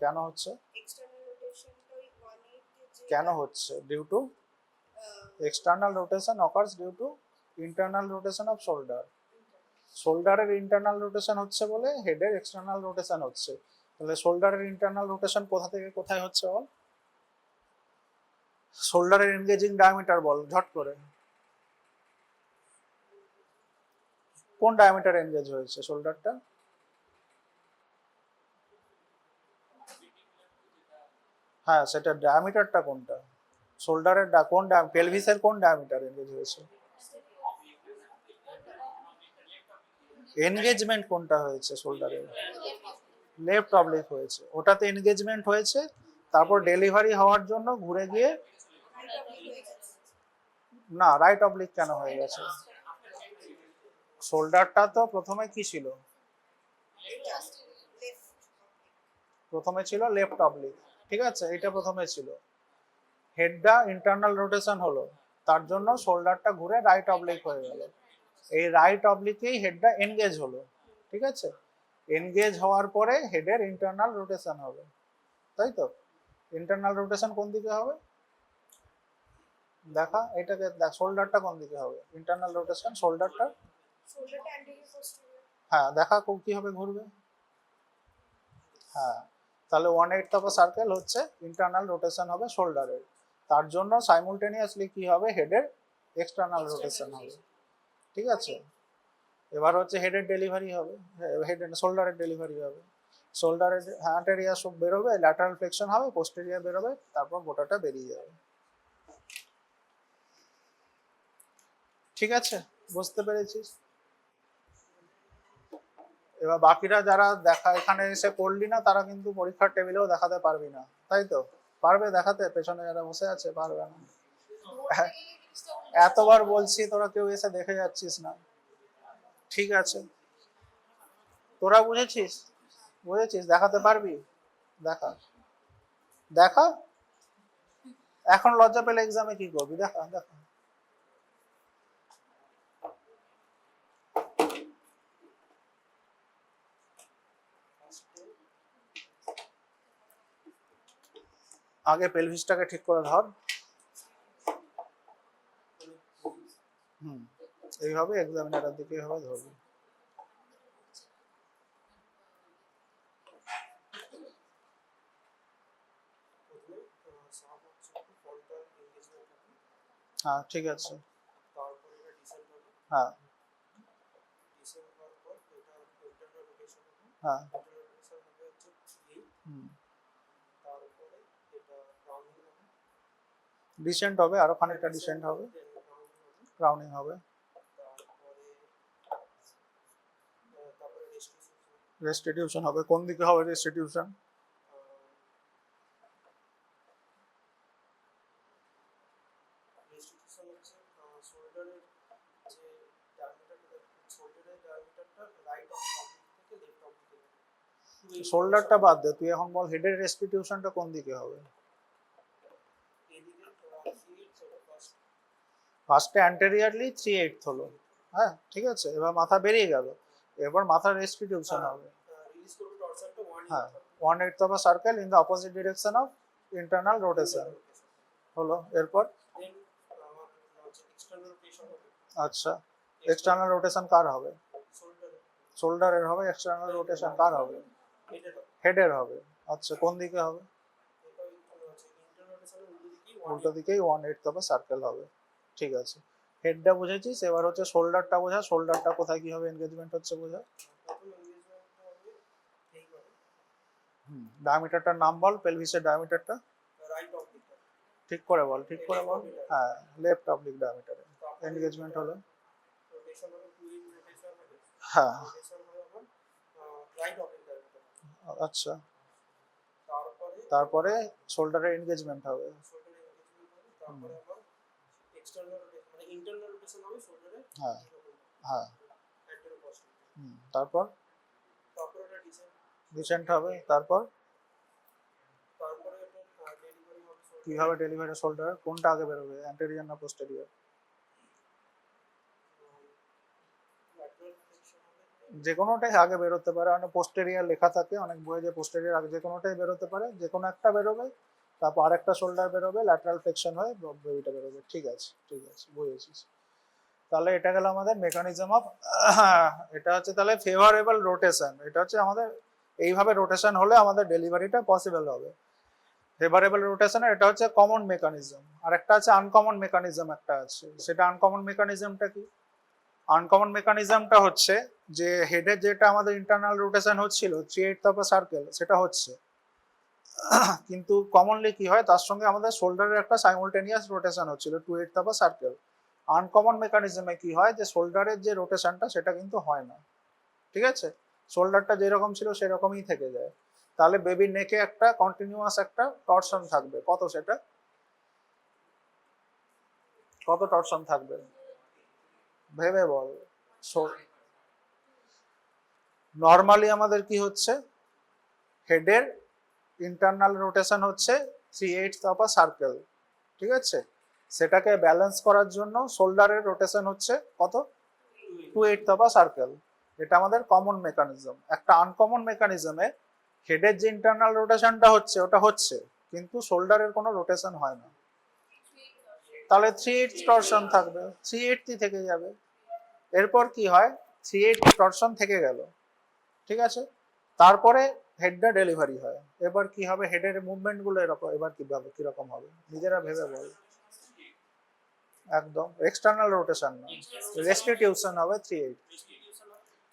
কেন হচ্ছে কেন হচ্ছে due to external rotation occurs due to internal rotation of shoulder শোল্ডারের ইন্টারনাল রোটেশন হচ্ছে বলে হেডের এক্সটার্নাল রোটেশন হচ্ছে তাহলে শোল্ডারের ইন্টারনাল রোটেশন কোথা থেকে কোথায় হচ্ছে বল শোল্ডারের এনগেজিং ডায়ামিটার বল ঝট করে কোন ডায়ামিটার এনগেজ হয়েছে শোল্ডারটা হ্যাঁ সেটা ডায়ামিটারটা কোনটা শোল্ডারের কোন পেলভিসের কোন ডায়ামিটার এনগেজ হয়েছে এনগেজমেন্ট কোনটা হয়েছে শোল্ডারের লেফট অবলিক হয়েছে ওটাতে এনগেজমেন্ট হয়েছে তারপর ডেলিভারি হওয়ার জন্য ঘুরে গিয়ে না রাইট অবলিক কেন হয়ে গেছে শোল্ডারটা তো প্রথমে কি ছিল প্রথমে ছিল লেফট অবলিক ঠিক আছে এটা প্রথমে ছিল হেডটা ইন্টারনাল রোটেশন হলো তার জন্য শোল্ডারটা ঘুরে রাইট অবলিক হয়ে গেল এই রাইট অবলিকেই হেডটা এনগেজ হলো ঠিক আছে এনগেজ হওয়ার পরে হেডের ইন্টারনাল রোটেশন হবে তাই তো ইন্টারনাল রোটেশন কোন দিকে হবে দেখা এটাকে দেখ শোল্ডারটা কোন দিকে হবে ইন্টারনাল রোটেশন শোল্ডারটা হ্যাঁ দেখা কি হবে ঘুরবে হ্যাঁ তাহলে 1/8 অফ সার্কেল হচ্ছে ইন্টারনাল রোটেশন হবে শোল্ডারের তার জন্য সাইমultaneously কি হবে হেডের এক্সটার্নাল রোটেশন হবে ঠিক আছে এবার হচ্ছে হেডের ডেলিভারি হবে হেড শোল্ডারের ডেলিভারি হবে শোল্ডারের অ্যান্টেরিয়ার সব বেরোবে ল্যাটারাল ফ্লেকশন হবে পোস্টেরিয়ার বেরোবে তারপর গোটাটা বেরিয়ে যাবে ঠিক আছে বুঝতে পেরেছিস এবার বাকিরা যারা দেখা এখানে এসে পড়লি না তারা কিন্তু পরীক্ষার টেবিলেও দেখাতে পারবি না তাই তো পারবে দেখাতে পেছনে যারা বসে আছে পারবে না এতবার বলছি তোরা কেউ এসে দেখে যাচ্ছিস না ঠিক আছে তোরা বুঝেছিস দেখাতে পারবি দেখা দেখা এখন লজ্জা পেলে এক্সামে কি করবি দেখা দেখা আগে পেলভিসটাকে ঠিক করে ধর এইভাবে এক্সামিনারের দিকে এইভাবে ধরবি হ্যাঁ ঠিক আছে হ্যাঁ হ্যাঁ ডিসেন্ট হবে আরো খানিকটা ডিসেন্ট হবে ক্রাউনিং হবে রেস্টিটিউশন হবে কোন দিকে হবে রেস্টিটিউশন শোল্ডারটা বাদ দে তুই এখন বল হেডের রেস্টিটিউশনটা কোন দিকে হবে ফার্স্টে অ্যান্টেরিয়ারলি 3/8 হলো হ্যাঁ ঠিক আছে এবার মাথা বেরিয়ে গেল এবার মাথার রেস্টিটিউশন হবে, রিলিজ করবে টরসনটা 1/8 হ্যাঁ 1/8 of a circle in the opposite direction of internal rotation হলো। এরপর দেন আমার হচ্ছে এক্সটার্নাল রোটেশন হবে। আচ্ছা, এক্সটার্নাল রোটেশন কার হবে? শোল্ডার শোল্ডারের হবে। এক্সটার্নাল রোটেশন কার হবে? হেডের হবে। হেডের হবে। আচ্ছা, কোন দিকে হবে? এটা হচ্ছে ইন্টারনাল রোটেশনের উল্টো দিকেই উল্টো দিকেই 1/8 অফ আ সার্কেল হবে। ঠিক আছে, হেডটা বুঝেছিস। এবার হচ্ছে শোল্ডারটা বোঝা। শোল্ডারটা কোথায় কিভাবে এনগেজমেন্ট হচ্ছে বোঝা। প্রথম এনগেজমেন্টটা হবে এইভাবে, ডায়ামিটারটার নাম বল, পেলভিসের ডায়ামিটারটা রাইট অবলিকটা ঠিক করে বল, ঠিক করে বল। হ্যাঁ, লেফট অবলিক ডায়ামিটারে এনগেজমেন্ট হলো। রোটেশন হবে 2 রোটেশন হবে। হ্যাঁ, রোটেশন হবে আমার রাইট অবলিক ডায়ামিটার। আচ্ছা, তারপরে তারপরে শোল্ডারের এনগেজমেন্ট হবে। শোল্ডারে এনগেজমেন্ট হবে। তারপরে আমার এক্সটার্নাল রোটেশন মানে ইন্টারনাল রোটেশন হবে শোল্ডারে। হ্যাঁ হ্যাঁ, অ্যান্টেরো পশ্চাৎ। তারপর তারপরে এটা ডিসেন্ট ডিসেন্ট হবে। তারপর তারপরে এটা ডেলিভারি হবে শোল্ডার। কিভাবে ডেলিভারি শোল্ডার? কোনটা আগে বেরোবে, অ্যান্টেরিয়র না পোস্টেরিয়র? ল্যাটারাল ফ্লেকশন হবে। যে কোনোটাই আগে বেরোতে পারে, মানে পোস্টেরিয়র লেখা থাকে অনেক বইয়ে যে পোস্টেরিয়র আগে, যে কোনোটাই বেরোতে পারে, যে কোনো একটা বেরোবে, তারপর আরেকটা শোল্ডার বেরোবে, ল্যাটারাল ফ্লেকশন হয়ে বেবিটা বেরোবে। ঠিক আছে, ঠিক আছে, বুঝেছিস। তাহলে এটা গেল আমাদের মেকানিজম অফ, এটা হচ্ছে তাহলে ফেভারেবল রোটেশন। এটা হচ্ছে আমাদের এইভাবে রোটেশন হলে আমাদের ডেলিভারিটা পসিবল হবে। ফেভারেবল রোটেশনের এটা হচ্ছে কমন মেকানিজম। আর একটা আছে আনকমন মেকানিজম, একটা আছে। সেটা আনকমন মেকানিজমটা কি? আনকমন মেকানিজমটা হচ্ছে যে হেডের যেটা আমাদের ইন্টারনাল রোটেশন হচ্ছিল 3/8 অফ আ সার্কেল, সেটা হচ্ছে, কিন্তু কমনলি কি হয়, তার সঙ্গে আমাদের শোল্ডারের একটা সাইমultaneous রোটেশন হচ্ছিল 2/8 অফ আ সার্কেল। আনকমন মেকানিজমে কি হয়, যে শোল্ডারের যে রোটেশনটা সেটা কিন্তু হয় না। ঠিক আছে, শোল্ডারটা যেরকম ছিল সেরকমই থেকে যায়। তাহলে বেবির নেকে একটা কন্টিনিউয়াস একটা টরশন থাকবে। কত সেটা, কত টরশন থাকবে ভেবে বল। নর্মালি আমাদের কি হচ্ছে, হেডের ইন্টারনাল রোটেশন হচ্ছে 3/8 অফ আ সার্কেল। ঠিক আছে, সেটাকে ব্যালেন্স করার জন্য শোল্ডারের রোটেশন হচ্ছে কত, 2/8 অফ আ সার্কেল। এটা আমাদের কমন মেকানিজম। একটা আনকমন মেকানিজমে হেডের যে ইন্টারনাল রোটেশনটা হচ্ছে ওটা হচ্ছে, কিন্তু শোল্ডারের কোনো রোটেশন হয় না। তাহলে 3/8 টরশন থাকবে, 3/8 থেকে যাবে। এরপর কি হয়, 3/8 টরশন থেকে গেল। ঠিক আছে, তারপরে হেডটা ডেলিভারি হয়। এবার কি হবে, হেডের মুভমেন্ট গুলো এরকম। এবার কিভাবে, কিরকম হবে নিজেরা ভেবে বল। একদম এক্সটার্নাল রোটেশন না, রেস্টিটিউশন হবে 3/8।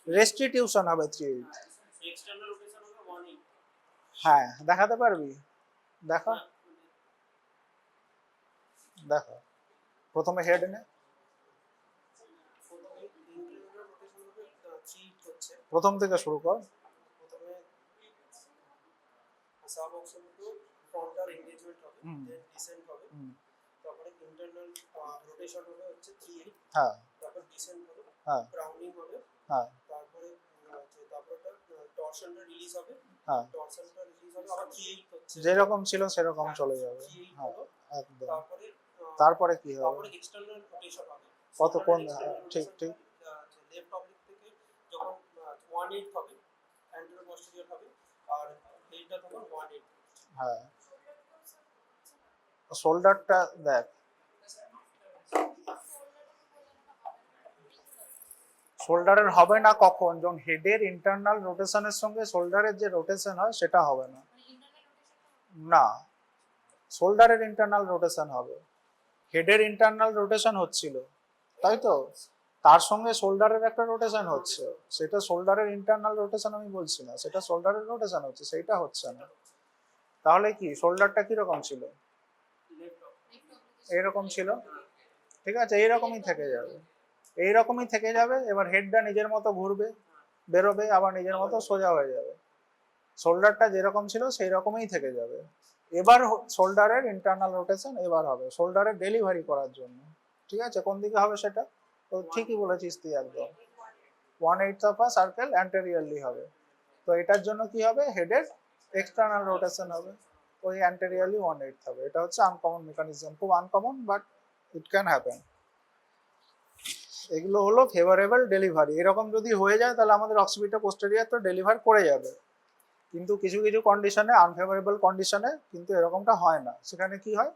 রেস্টিটিউশন হবে 3/8। এক্সটার্নাল রোটেশন হবে 1/8। হ্যাঁ, দেখাতে পারবি? দেখো, দেখো, প্রথমে হেড নে, প্রথমে ইন্টারনাল রোটেশন হবে 3 হচ্ছে। প্রথম থেকে শুরু কর। প্রথমে সাব অক্সিপিটাল ফ্রন্টাল এনগেজমেন্ট হবে, দেন ডিসেন্ট হবে। তারপরে ইন্টারনাল রোটেশন হবে হচ্ছে 3/8। হ্যাঁ তারপর ডিসেন্ট হবে, হ্যাঁ ক্রাউনিং হবে। হ্যাঁ তারপরে তারপরটা টরশনটা রিলিজ হবে। হ্যাঁ, টরশনটা রিলিজ হবে আবার 3/8 হচ্ছে, যেরকম ছিল সেরকম চলে যাবে। 3/8 হ্যাঁ, হলো। একদম। তারপরে তারপরে কি হবে, তারপরে এক্সটার্নাল রোটেশন হবে। কত কোন, ঠিক ঠিক ঠিক। লেফট অবলিক থেকে যখন 1/8 হবে, অ্যান্টেরো পস্টেরিয়র হবে, আর হেডটা তখন 1/8। হ্যাঁ, শোল্ডারটা দেখ, শোল্ডারের হবে না কখন, যখন হেডের ইন্টারনাল রোটেশনের সঙ্গে শোল্ডারের যে রোটেশন হয় সেটা হবে না। না, শোল্ডারের ইন্টারনাল রোটেশন হবে। হেডের ইন্টারনাল রোটেশন হচ্ছিল, তাই তো, তার সঙ্গে শোল্ডারের একটা রোটেশন হচ্ছে, সেটা শোল্ডারের ইন্টারনাল রোটেশন আমি বলছি না, সেটা শোল্ডারের রোটেশন হচ্ছে, সেইটা হচ্ছে না। তাহলে কি শোল্ডারটা কিরকম ছিল, এইরকম ছিল। ঠিক আছে, এইরকমই থেকে যাবে, এইরকমই থেকে যাবে। এবার হেডটা নিজের মতো ঘুরবে, বেরোবে, আবার নিজের মতো সোজা হয়ে যাবে। শোল্ডারটা যেরকম ছিল সেই রকমই থেকে যাবে। এবার শোল্ডারের ইন্টারনাল রোটেশন এবার হবে শোল্ডারের ডেলিভারি করার জন্য। ঠিক আছে, কোন দিকে হবে সেটা তো ঠিকই বলেছিস তুই একদম। 1/8 অফ আ সার্কেল অ্যান্টেরিয়রলি হবে। তো এটার জন্য কি হবে, হেডের এক্সটার্নাল রোটেশন হবে, ওই অ্যান্টেরিয়রলি 1/8 হবে। এটা হচ্ছে আনকমন মেকানিজম, খুব uncommon, but it can happen. এগুলো হলো ফেভারেবল ডেলিভারি। এরকম যদি হয়ে যায় তাহলে আমাদের অক্সিপিটো পোস্টেরিয়ার তো ডেলিভার করে যাবে, কিন্তু কিছু কিছু কন্ডিশনে, আনফেভারেবল কন্ডিশনে কিন্তু এরকমটা হয় না। সেখানে কি হয়,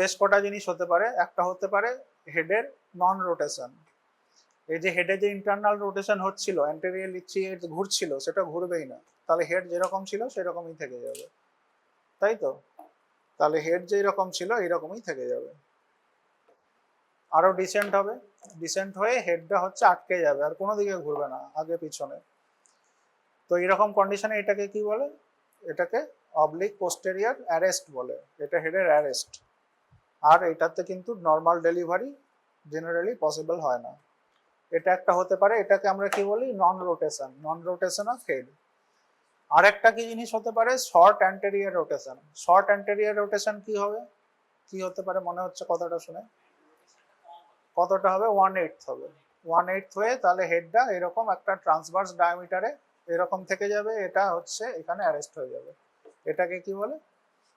বেশ কটা জিনিস হতে পারে। একটা হতে পারে হেডের নন রোটেশন। এই যে হেডে যে ইন্টারনাল রোটেশন হচ্ছিল, অ্যান্টেরিয়র লিচিয়েট ঘুরছিল, সেটা ঘুরবেই না, তাহলে হেড যেরকম ছিল সেরকমই থেকে যাবে, তাই তো? তাহলে হেড যেই রকম ছিল এইরকমই থেকে যাবে। আরো ডিসেন্ট হবে, ডিসেন্ট হয়ে হেডটা হচ্ছে আটকে যাবে, আর কোনো দিকে ঘুরবে না আগে পিছনে। তো এরকম কন্ডিশনে এটাকে কি বলে, এটাকে অবলিক পোস্টেরিয়ার অ্যারেস্ট বলে, এটা হেডের অ্যারেস্ট। আর এটাতে কিন্তু নর্মাল ডেলিভারি জেনারেলি পসিবল হয় না। এটা একটা হতে পারে, এটাকে আমরা কি বলি, non rotation, non rotation of head. আর একটা কি জিনিস হতে পারে, short anterior rotation. Short anterior rotation কি হবে, কি হতে পারে মনে হচ্ছে কথাটা শুনে? কতটা হবে? 1/8 হবে। 1/8 হয়ে তাহলে হেডটা এরকম একটা ট্রান্সভার্স ডায়ামিটারে এরকম থেকে যাবে, এটা হচ্ছে এখানে অ্যারেস্ট হয়ে যাবে। এটাকে কি বলে,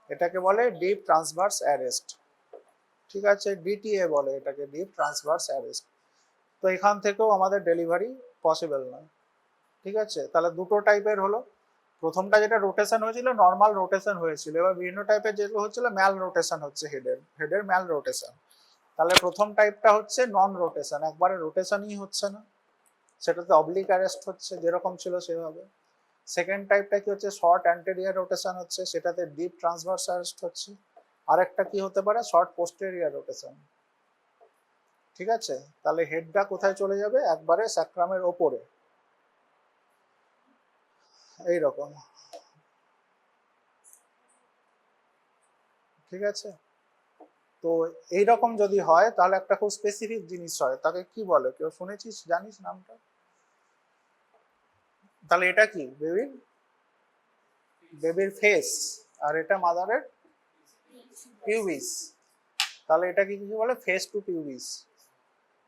এটাকে বলে ডিপ ট্রান্সভার্স অ্যারেস্ট। ঠিক আছে, ডিটিএ বলে এটাকে, ডিপ ট্রান্সভার্স অ্যারেস্ট। তো এখান থেকেও আমাদের ডেলিভারি পসিবল নয়। ঠিক আছে, তাহলে দুটো টাইপের হলো। প্রথমটা যেটা রোটেশন হয়েছিল, নর্মাল রোটেশন হয়েছিল। এবার বিভিন্ন টাইপের যেগুলো হচ্ছিল, ম্যাল রোটেশন হচ্ছে হেডের, হেডের ম্যাল রোটেশন। তাহলে প্রথম টাইপটা হচ্ছে নন রোটেশন, একবারে রোটেশনই হচ্ছে না, সেটাতে অবলিক অ্যারেস্ট হচ্ছে যেরকম ছিল সেভাবে। সেকেন্ড টাইপটা কি হচ্ছে, শর্ট অ্যান্টেরিয়র রোটেশন হচ্ছে, সেটাতে ডিপ ট্রান্সভার্স অ্যারেস্ট হচ্ছে। আরেকটা কি হতে পারে, শর্ট পোস্টেরিয়র রোটেশন। ঠিক আছে, তাহলে হেডটা কোথায় চলে যাবে, একবারে স্যাক্রামের ওপরে, এইরকম। ঠিক আছে, তো এইরকম যদি হয় তাহলে একটা খুব স্পেসিফিক জিনিস হয়, তাকে কি বলে, কেউ শুনেছিস, জানিস নামটা? তাহলে এটা কি, বেবির, বেবির ফেস, আর এটা মাদারের পিউবিস। তাহলে এটাকে কি বলে, ফেস টু পিউবিস।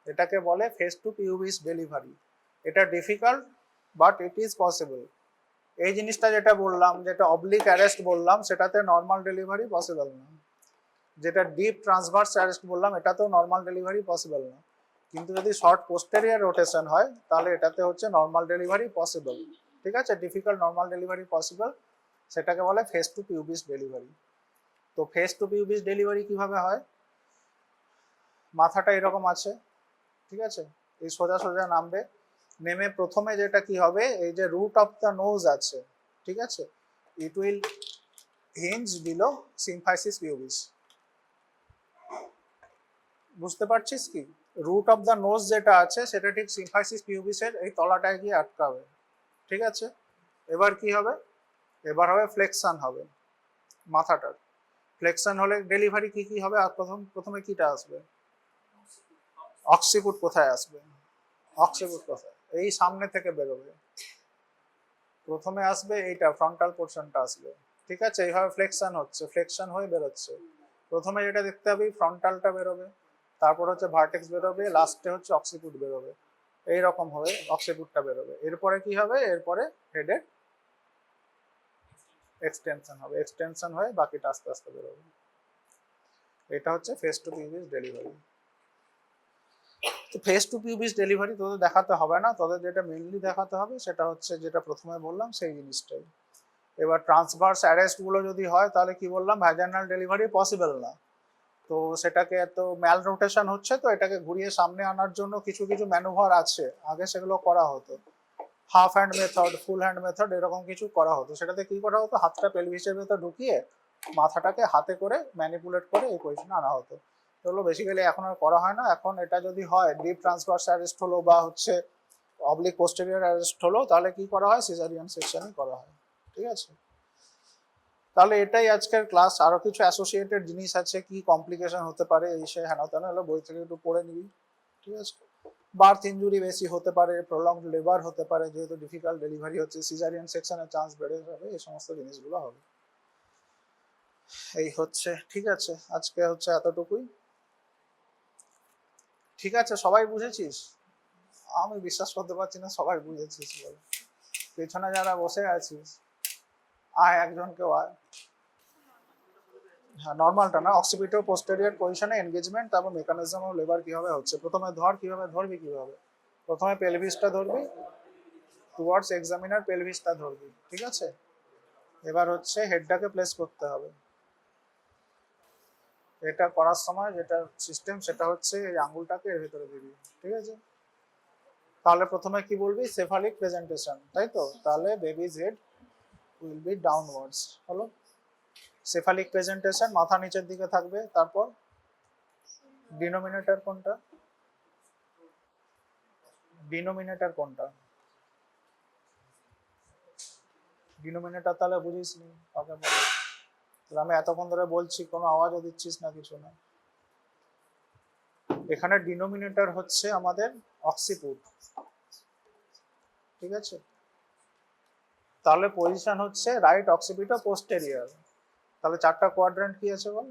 এটাকে বলে ফেস টু পিউবিস ডেলিভারি। এটা difficult, but it is possible. এই জিনিসটা যেটা বললাম, যেটা অবলিক অ্যারেস্ট বললাম, সেটাতে নর্মাল ডেলিভারি পসিবল না। যেটা ডিপ ট্রান্সভার্স অ্যারেস্ট বললাম, এটাতেও নর্মাল ডেলিভারি পসিবল না। কিন্তু যদি শর্ট পোস্টেরিয়র রোটেশন হয় তাহলে এটাতে হচ্ছে নর্মাল ডেলিভারি পসিবল। ঠিক আছে, ডিফিকাল্ট, নর্মাল ডেলিভারি পসিবল, সেটাকে বলে ফেস টু পিউবিস ডেলিভারি। তো ফেস টু পিউবিস ডেলিভারি কিভাবে হয়, মাথাটা এরকম আছে, ঠিক আছে, এই সোজা সোজা নামবে, নেমে প্রথমে যেটা কি হবে, এই যে রুট অফ দ্য নোজ আছে, ঠিক আছে, it will hinge below symphysis pubis. বুঝতে পারছিস কি, রুট অফ দ্য নোজ যেটা আছে সেটা ঠিক সিম্ফাইসিস পিউবিসের এই তলাটায় গিয়ে আটকাবে। ঠিক আছে, এবার কি হবে, এবার হবে ফ্লেকশন হবে মাথাটার। ফ্লেকশন হলে ডেলিভারি কি কি হবে, আর প্রথমে কিটা আসবে, অক্সিপুট কোথায় আসবে, অক্সিপুট কোথায়, এই সামনে থেকে বেরোবে, প্রথমে আসবে এইটা ফ্রন্টাল পোর্শনটা আসবে। ঠিক আছে, এইভাবে ফ্লেকশন হচ্ছে, ফ্লেকশন হয়ে বেরোচ্ছে। প্রথমে যেটা দেখতে হবে ফ্রন্টালটা বেরোবে, তারপর হচ্ছে ভার্টেক্স বেরোবে, লাস্টে হচ্ছে অক্সিপুট বেরোবে, এইরকম হবে অক্সিপুটটা বেরোবে। এরপরে কি হবে, এরপরে হেডের এক্সটেনশন হবে, এক্সটেনশন হয়ে বাকিটা আস্তে আস্তে বেরোবে। এটা হচ্ছে ফেস টু পিউবিস ডেলিভারি। তো ফেস টু পিউবিস ডেলিভারি তোদের দেখাতে হবে না, তোদের যেটা মেইনলি দেখাতে হবে সেটা হচ্ছে যেটা প্রথমে বললাম সেই জিনিসটাই। এবার ট্রান্সভার্স অ্যারেস্ট গুলো যদি হয় তাহলে কি বললাম, ভ্যাজাইনাল ডেলিভারি পসিবল না। তো সেটাকে এত ম্যাল রোটেশন হচ্ছে, তো এটাকে ঘুরিয়ে সামনে আনার জন্য কিছু কিছু ম্যানুভার আছে, আগে সেগুলো করা হতো, half hand method, full hand method, এরকম কিছু করা হতো। সেটাতে কি করা হতো, হাতটা পেলভিসের ভেতর ঢুকিয়ে মাথাটাকে হাতে করে ম্যানিপুলেট করে এই পজিশনে আনা হতো। এগুলো বেসিক্যালি এখন আর করা হয় না। এখন এটা যদি হয় ডিপ ট্রান্সভার্স অ্যারেস্ট হলো বা হচ্ছে অবলিক পোস্টেরিয়র অ্যারেস্ট হলো, তাহলে কি করা হয়, সিজারিয়ান সেকশনই করা হয়। ঠিক আছে, তাহলে এটাই আজকের ক্লাস। আরো কিছু অ্যাসোসিয়েটেড জিনিস আছে, কি কমপ্লিকেশন হতে পারে এই সে হেন তেন, হলো বই থেকে একটু পড়ে নিবি। ঠিক আছে, বার্থ ইঞ্জুরি বেশি হতে পারে, প্রলংড লেবার হতে পারে, যেহেতু ডিফিকাল্ট ডেলিভারি হচ্ছে, সিজারিয়ান সেকশনের চান্স বেড়ে যাবে, এই সমস্ত জিনিসগুলো হবে। এই হচ্ছে, ঠিক আছে, আজকে হচ্ছে এতটুকুই। ঠিক আছে, সবাই বুঝেছিস? আমি বিশ্বাস করতে পারছি না সবাই বুঝেছিস বলে। পেছনে যারা বসে আছিস, আয় একজন কেউ আয়। হ্যাঁ নর্মালটা না, অক্সিপিটো পোস্টেরিয়র পজিশনে এনগেজমেন্ট, তারপর মেকানিজম অফ লেবার কিভাবে হচ্ছে। প্রথমে ধর, কিভাবে ধরবি, কিভাবে প্রথমে পেলভিসটা ধরবি, টুয়ার্ডস এক্সামিনার পেলভিসটা ধরবি, ঠিক আছে। এবার হচ্ছে হেডটাকে প্লেস করতে হবে। এটা করার সময় যেটা সিস্টেম সেটা হচ্ছে এই আঙ্গুলটাকে এর ভেতরে দিবি, ঠিক আছে। তাহলে প্রথমে কি বলবি, সেফালিক প্রেজেন্টেশন, তাই তো। তাহলে babies head will be downwards, হলো সেফালিক প্রেজেন্টেশন, মাথা নিচের দিকে থাকবে। তারপর ডিনোমিনেটর কোনটা, ডিনোমিনেটর কোনটা, ডিনোমিনেটর তাহলে বুঝিস নি, ওকে বল। তাহলে আমি এতক্ষণ ধরে বলছি, কোনো আওয়াজও দিচ্ছিস না, কিছু না। এখানে ডিনোমিনেটর হচ্ছে আমাদের অক্সিপুট, ঠিক আছে। তাহলে পজিশন হচ্ছে রাইট অক্সিপিটো পোস্টেরিয়র। তাহলে চারটা কোয়াড্রেন্ট কি আছে বল।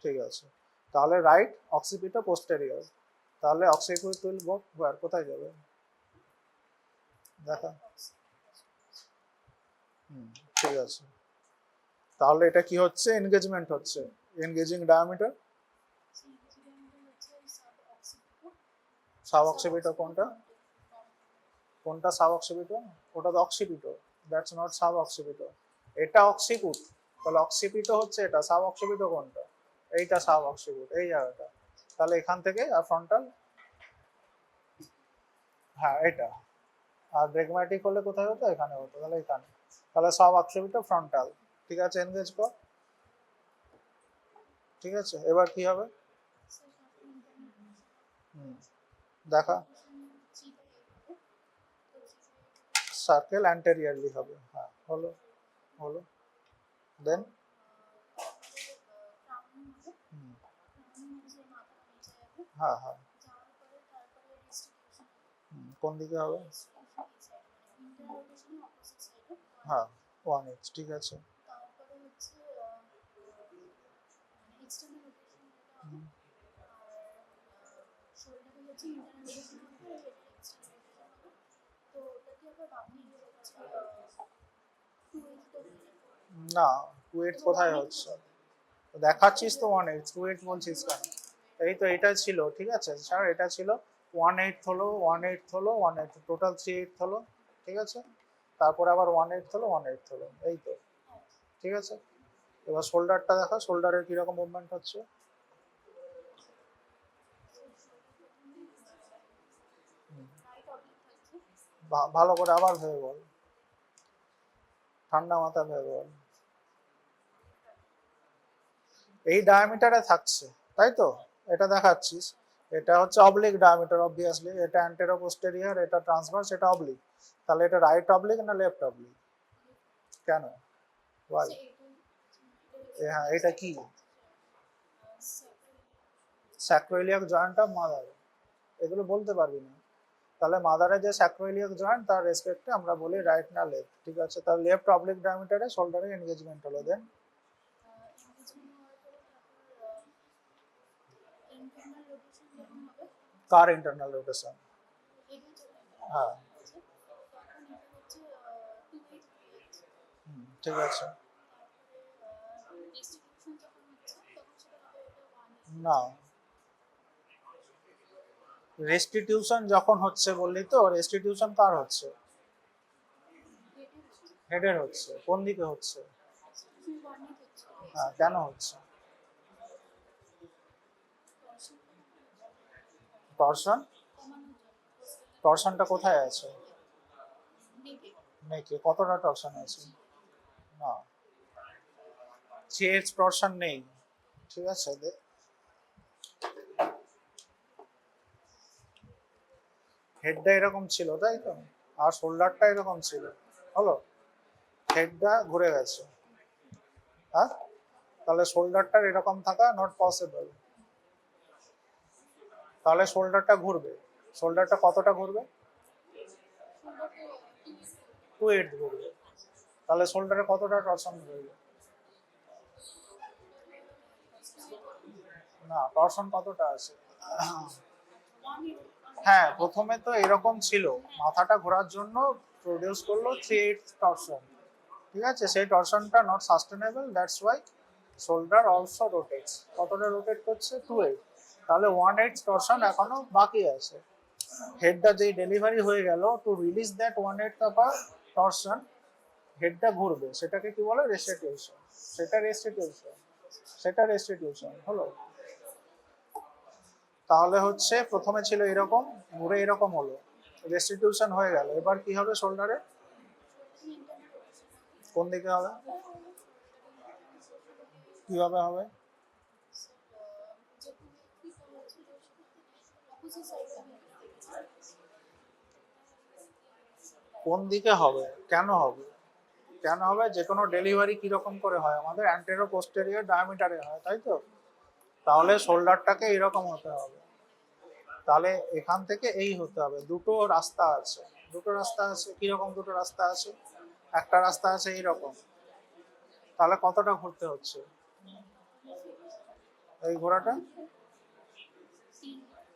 ঠিক আছে, তাহলে রাইট অক্সিপিটো পোস্টেরিয়র। তাহলে অক্সিপিট উইল গো ওয়্যার, কোথায় যাবে দেখা। ঠিক আছে, তাহলে এটা কি হচ্ছে, এনগেজমেন্ট হচ্ছে, এনগেজিং ডায়ামিটার। সাব অক্সিপিটো কোনটা, কোনটা সাব অক্সিপিটো, ওটা তো অক্সিপিটো, দ্যাটস নট সাব অক্সিপিটো, এটা অক্সিপুট। তাহলে অক্সিপিটো হচ্ছে এটা, সাব অক্সিপিটো কোনটা, এইটা সাব অক্সিপুট, এই জায়গাটা। তাহলে এখান থেকে আর ফ্রন্টাল, হ্যাঁ এটা। আর ব্রেগম্যাটিক হলে কোথায় হতো, এখানে হতো, তাহলে এখানে। তাহলে সাব অক্সিপিটো ফ্রন্টাল, ঠিক আছে, এনগেজ কর। ঠিক আছে, এবার কি হবে, দেখা, সার্কেল অ্যান্টেরিয়রলি হবে, হ্যাঁ হলো, হলো। দেন হ্যাঁ হ্যাঁ, কোন দিকে হবে, হ্যাঁ 1H, ঠিক আছে। না, 2H কোথায় হচ্ছে, দেখাচ্ছিস তো 1H, 2H বলছিস কেন। এই তো এটা ছিল, ঠিক আছে স্যার, এটা ছিল 1/8 হলো, 1/8 হলো, 1/8, টোটাল 3/8 হলো, ঠিক আছে। তারপরে আবার 1/8 হলো, 1/8 হলো, এই তো, ঠিক আছে। এবার শোল্ডারটা দেখা, শোল্ডারের কিরকম মুভমেন্ট হচ্ছে। ভালো করে আবার ভেবে বল, ঠান্ডা মাথা ভেবে বল। এই ডায়ামিটারে থাকছে, তাই তো, এটা দেখাচ্ছিস। এটা হচ্ছে অবলিক ডায়ামিটার অবভিয়াসলি, এটা অ্যান্টেরো পোস্টেরিয়র, এটা ট্রান্সভার্স, এটা অবলিক। তাহলে এটা রাইট অবলিক না লেফট অবলিক, কেন, ওয়াই। হ্যাঁ এটা কি, স্যাক্রোইলিয়াক জয়েন্ট অফ মাদার, এগুলো বলতে পারবি না। তাহলে মাদারের যে স্যাক্রোইলিয়াক জয়েন্ট, তার রেসপেক্টে আমরা বলি রাইট না লেফট, ঠিক আছে। তাহলে লেফট অবলিক ডায়ামিটারে শোল্ডারে এনগেজমেন্ট হলো। দেন কার ইন্টারনাল রোটেশন, হ্যাঁ ঠিক আছে। না, রেস্টিটিউশন যখন হচ্ছে বললি তো, রেস্টিটিউশন কার হচ্ছে, হেডের হচ্ছে, কোন দিকে হচ্ছে, হ্যাঁ কেন হচ্ছে, টর্শন, টর্শনটা কোথায় আছে, নেকে, কতটা টর্শন আছে, না চেস্ট টর্শন নেই, ঠিক আছে। হেডটা এরকম ছিল, তাই তো, আর শোল্ডারটা এরকম ছিল, হলো, হেডটা ঘুরে গেছে, হ্যাঁ। তাহলে শোল্ডারটার এরকম থাকা নট পসিবল, তাহলে শোল্ডারটা ঘুরবে, শোল্ডারটা কতটা ঘুরবে, 2/8 ঘুরবে। তাহলে শোল্ডারে কতটা টর্শন ঘুরবে, না টর্শন কতটা আছে, হ্যাঁ, প্রথমে তো এরকম ছিল, মাথাটা ঘোরার জন্য প্রডিউস করলো 3/8 টরশন। ঠিক আছে, সেই টরশনটা not sustainable, that's why shoulder also rotates. কতটা রোটেট করছে? 2/8। তাহলে 1/8 টরশন এখনো বাকি আছে। হেডটা যেই ডেলিভারি হয়ে গেল, to release that 1/8 of a torsion, হেডটা ঘুরবে, সেটাকে কি বলে? রেস্টিটিউশন। সেটা রেস্টিটিউশন হলো। তাহলে হচ্ছে প্রথমে ছিল এরকম, ঘুরে এরকম হলো, রেস্টিটিউশন হয়ে গেল। এবার কি হবে শোল্ডারে? কোন দিকে হবে? কিভাবে হবে? কোন দিকে হবে? কেন হবে? কেন হবে? যে কোনো ডেলিভারি কিরকম করে হয়? আমাদের অ্যান্টেরো পোস্টেরিয়র ডায়ামিটারে হয়, তাই তো? তাহলে শোল্ডারটাকে এরকম হতে হবে। তাহলে এখান থেকে এই হতে হবে। দুটো রাস্তা আছে, কিরকম দুটো রাস্তা আছে? একটা রাস্তা আছে এইরকম। তাহলে কতটা ঘুরতে হচ্ছে এই ঘোড়াটা?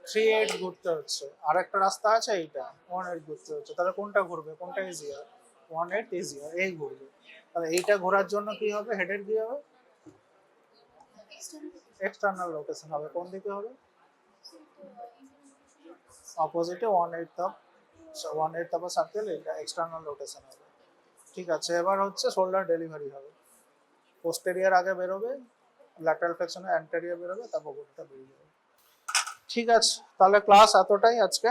3/8 ঘুরতে হচ্ছে। আর একটা রাস্তা আছে এইটা, 1/8 ঘুরতে হচ্ছে। তাহলে কোনটা ঘুরবে? কোনটা ইজিয়ার? 1/8 ইজিয়ার, এই ঘুরবে। তাহলে এইটা ঘোরার জন্য কি হবে? হেডের কি হবে? এক্সটার্নাল রোটেশন হবে। কোন দিকে হবে? অপোজিটে 1/8 অফ সার্কেল, এটা এক্সটার্নাল রোটেশন হবে। ঠিক আছে, এবার হচ্ছে শোল্ডার ডেলিভারি হবে। পোস্টেরিয়ার আগে বেরোবে, ল্যাটারাল ফ্লেক্সনে অ্যান্টেরিয়র বেরোবে, তারপর গোটটা বেরিয়ে যাবে। ঠিক আছে, তাহলে ক্লাস এতটাই আজকে।